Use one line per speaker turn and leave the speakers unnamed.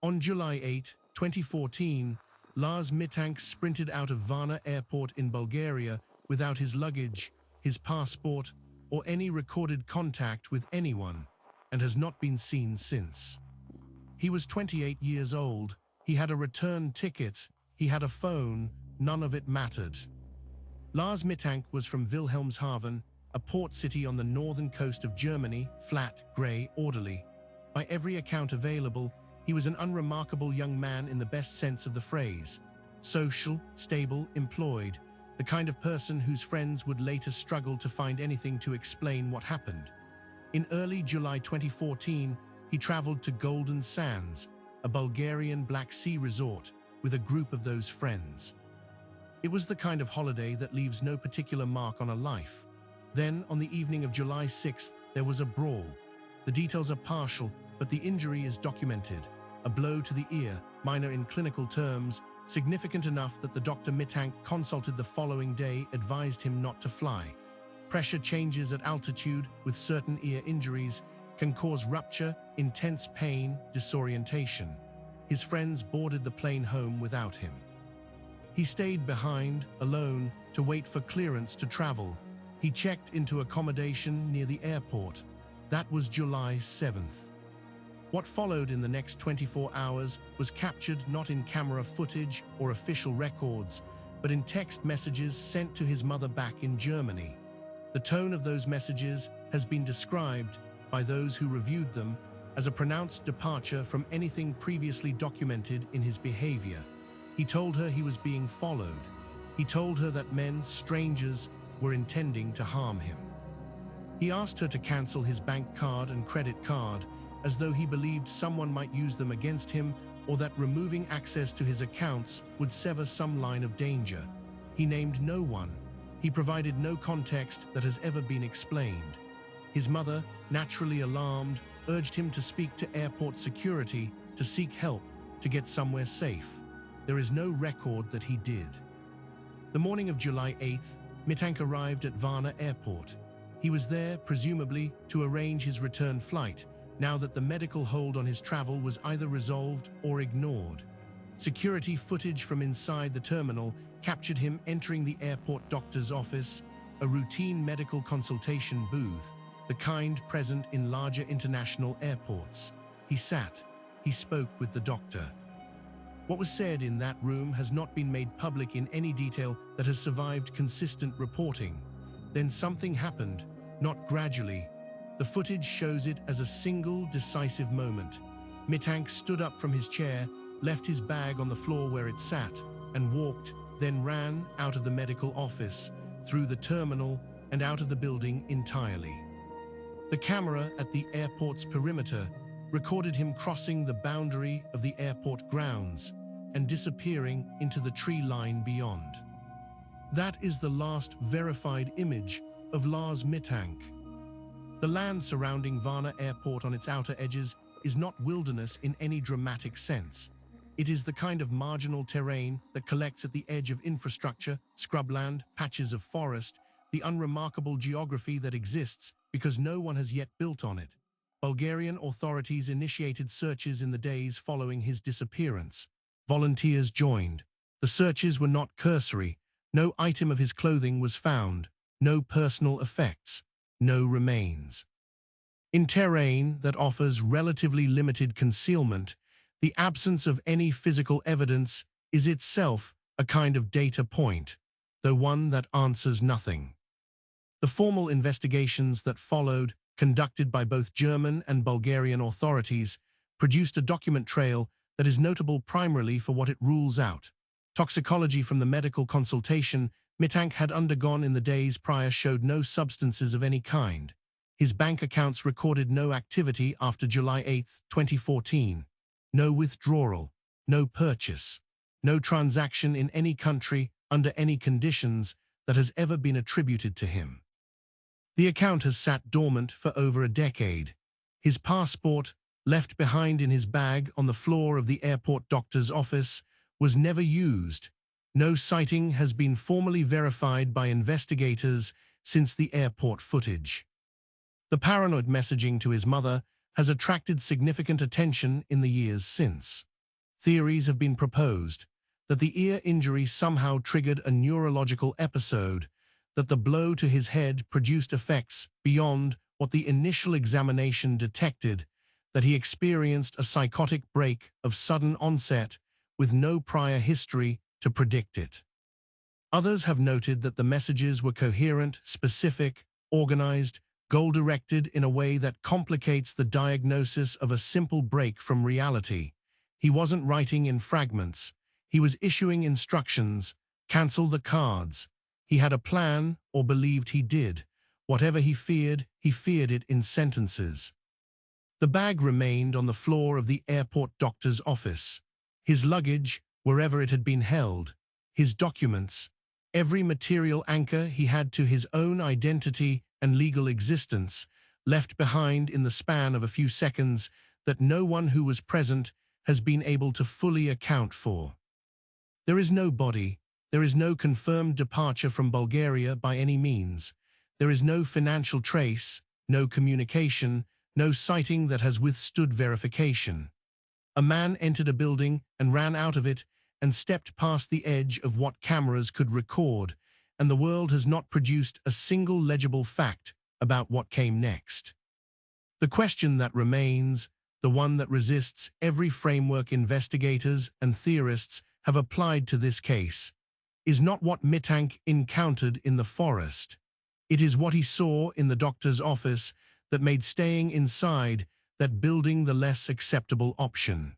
On July 8, 2014, Lars Mittank sprinted out of Varna airport in Bulgaria without his luggage, his passport, or any recorded contact with anyone, and has not been seen since. He was 28 years old, he had a return ticket, he had a phone, none of it mattered. Lars Mittank was from Wilhelmshaven, a port city on the northern coast of Germany, flat, grey, orderly. By every account available, he was an unremarkable young man in the best sense of the phrase. Social, stable, employed, the kind of person whose friends would later struggle to find anything to explain what happened. In early July 2014, he traveled to Golden Sands, a Bulgarian Black Sea resort, with a group of those friends. It was the kind of holiday that leaves no particular mark on a life. Then, on the evening of July 6th, there was a brawl. The details are partial, but the injury is documented. A blow to the ear, minor in clinical terms, significant enough that the Dr. Mittank consulted the following day advised him not to fly. Pressure changes at altitude with certain ear injuries can cause rupture, intense pain, disorientation. His friends boarded the plane home without him. He stayed behind, alone, to wait for clearance to travel. He checked into accommodation near the airport. That was July 7th. What followed in the next 24 hours was captured not in camera footage or official records, but in text messages sent to his mother back in Germany. The tone of those messages has been described, by those who reviewed them, as a pronounced departure from anything previously documented in his behavior. He told her he was being followed. He told her that men, strangers, were intending to harm him. He asked her to cancel his bank card and credit card, as though he believed someone might use them against him or that removing access to his accounts would sever some line of danger. He named no one. He provided no context that has ever been explained. His mother, naturally alarmed, urged him to speak to airport security, to seek help, to get somewhere safe. There is no record that he did. The morning of July 8th, Mittank arrived at Varna airport. He was there, presumably, to arrange his return flight, now that the medical hold on his travel was either resolved or ignored. Security footage from inside the terminal captured him entering the airport doctor's office, a routine medical consultation booth, the kind present in larger international airports. He sat. He spoke with the doctor. What was said in that room has not been made public in any detail that has survived consistent reporting. Then something happened, not gradually. The footage shows it as a single, decisive moment. Mittank stood up from his chair, left his bag on the floor where it sat, and walked, then ran out of the medical office, through the terminal, and out of the building entirely. The camera at the airport's perimeter recorded him crossing the boundary of the airport grounds and disappearing into the tree line beyond. That is the last verified image of Lars Mittank. The land surrounding Varna airport on its outer edges is not wilderness in any dramatic sense. It is the kind of marginal terrain that collects at the edge of infrastructure, scrubland, patches of forest, the unremarkable geography that exists because no one has yet built on it. Bulgarian authorities initiated searches in the days following his disappearance. Volunteers joined. The searches were not cursory. No item of his clothing was found. No personal effects. No remains. In terrain that offers relatively limited concealment, the absence of any physical evidence is itself a kind of data point, though one that answers nothing. The formal investigations that followed, conducted by both German and Bulgarian authorities, produced a document trail that is notable primarily for what it rules out. Toxicology from the medical consultation Mittank had undergone in the days prior showed no substances of any kind. His bank accounts recorded no activity after July 8, 2014. No withdrawal, no purchase, no transaction in any country under any conditions that has ever been attributed to him. The account has sat dormant for over a decade. His passport, left behind in his bag on the floor of the airport doctor's office, was never used. No sighting has been formally verified by investigators since the airport footage. The paranoid messaging to his mother has attracted significant attention in the years since. Theories have been proposed that the ear injury somehow triggered a neurological episode, that the blow to his head produced effects beyond what the initial examination detected, that he experienced a psychotic break of sudden onset with no prior history to predict it. Others have noted that the messages were coherent, specific, organized, goal-directed in a way that complicates the diagnosis of a simple break from reality. He wasn't writing in fragments. He was issuing instructions. Cancel the cards. He had a plan, or believed he did. Whatever he feared it in sentences. The bag remained on the floor of the airport doctor's office. His luggage, wherever it had been held. His documents. Every material anchor he had to his own identity and legal existence, left behind in the span of a few seconds that no one who was present has been able to fully account for. There is no body. There is no confirmed departure from Bulgaria by any means. There is no financial trace, no communication, no sighting that has withstood verification. A man entered a building and ran out of it and stepped past the edge of what cameras could record, and the world has not produced a single legible fact about what came next. The question that remains, the one that resists every framework investigators and theorists have applied to this case, is not what Mittank encountered in the forest. It is what he saw in the doctor's office that made staying inside that building the less acceptable option.